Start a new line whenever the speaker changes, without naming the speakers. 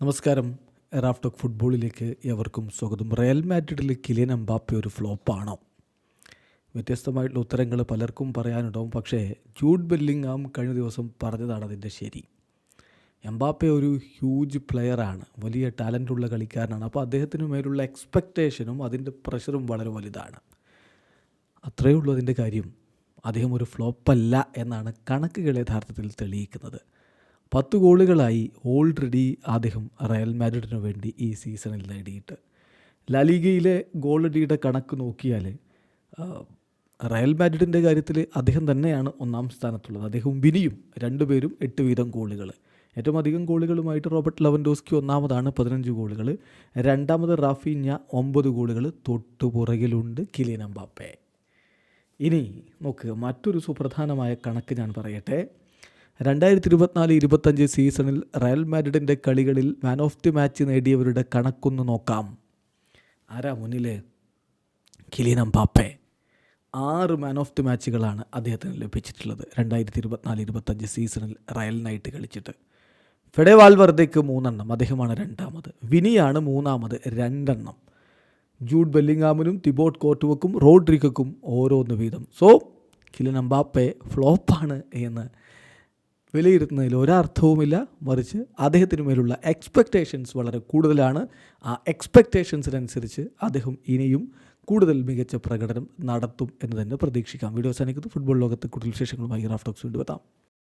നമസ്കാരം. Raf talk ഫുട്ബോളിലേക്ക് എവർക്കും സ്വാഗതം. റയൽ മാഡ്രിഡിൽ കിലിയൻ എംബാപ്പെ ഒരു ഫ്ലോപ്പാണോ? വ്യത്യസ്തമായിട്ടുള്ള ഉത്തരങ്ങൾ പലർക്കും പറയാനുണ്ടാവും. പക്ഷേ ജൂഡ് ബെല്ലിംഗാം കഴിഞ്ഞ ദിവസം പറഞ്ഞതാണ് അതിൻ്റെ ശരി. എംബാപ്പെ ഒരു ഹ്യൂജ് പ്ലെയറാണ്, വലിയ ടാലൻ്റുള്ള കളിക്കാരനാണ്. അപ്പോൾ അദ്ദേഹത്തിന് മേലുള്ള എക്സ്പെക്റ്റേഷനും അതിൻ്റെ പ്രഷറും വളരെ വലുതാണ്. അത്രയേ ഉള്ളൂ അതിൻ്റെ കാര്യം. അദ്ദേഹം ഒരു ഫ്ലോപ്പല്ല എന്നാണ് കണക്കുകൾ യഥാർത്ഥത്തിൽ തെളിയിക്കുന്നത്. 10 ഗോളുകളായി ഓൾറെഡി അദ്ദേഹം റയൽ മാഡ്രിഡിന് വേണ്ടി ഈ സീസണിൽ നേടിയിട്ട്. ലാലിഗയിലെ ഗോളടിയുടെ കണക്ക് നോക്കിയാൽ റയൽ മാഡ്രിഡിൻ്റെ കാര്യത്തിൽ അദ്ദേഹം തന്നെയാണ് ഒന്നാം സ്ഥാനത്തുള്ളത്. അദ്ദേഹവും വിനിയും രണ്ടുപേരും 8 വീതം ഗോളുകൾ. ഏറ്റവും അധികം ഗോളുകളുമായിട്ട് റോബർട്ട് ലെവൻഡോസ്കി ഒന്നാമതാണ്, 15 ഗോളുകൾ. രണ്ടാമത് റാഫീഞ്ഞ 9 ഗോളുകൾ. തൊട്ടുപുറകിലുണ്ട് കിലിയൻ എംബാപ്പെ. ഇനി നോക്ക്, മറ്റൊരു സുപ്രധാനമായ കണക്ക് ഞാൻ പറയട്ടെ. 2024-25 സീസണിൽ റയൽ മാഡ്രിഡിൻ്റെ കളികളിൽ മാൻ ഓഫ് ദി മാച്ച് നേടിയവരുടെ കണക്കൊന്ന് നോക്കാം. ആരാ മുന്നിൽ? Kylian Mbappe. 6 man of the മാച്ചുകളാണ് അദ്ദേഹത്തിന് ലഭിച്ചിട്ടുള്ളത് 2024-25 സീസണിൽ റയലിനായിട്ട് കളിച്ചിട്ട്. ഫെഡെ വാൽവർദേക്ക് 3 എണ്ണം, അദ്ദേഹമാണ് രണ്ടാമത്. വിനിയാണ് മൂന്നാമത്, 2 എണ്ണം. ജൂഡ് ബെല്ലിംഗാമിനും തിബോട്ട് കോർട്ടുവക്കും റോഡ്രിഗോക്കും ഓരോന്ന് വീതം. സോ കിലിയൻ എംബാപ്പെ ഫ്ലോപ്പാണ് എന്ന് വിലയിരുത്തുന്നതിൽ ഒരർത്ഥവുമില്ല. മറിച്ച് അദ്ദേഹത്തിന് മേലുള്ള എക്സ്പെക്റ്റേഷൻസ് വളരെ കൂടുതലാണ്. ആ എക്സ്പെക്റ്റേഷൻസിനനുസരിച്ച് അദ്ദേഹം ഇനിയും കൂടുതൽ മികച്ച പ്രകടനം നടത്തും എന്ന് തന്നെ പ്രതീക്ഷിക്കാം. വീഡിയോ അവസാനിക്കുന്നു. ഫുട്ബോൾ ലോകത്ത് കൂടുതൽ വിശേഷങ്ങളുമായി റാഫ് ടോക്സ് വീണ്ടും എത്താം.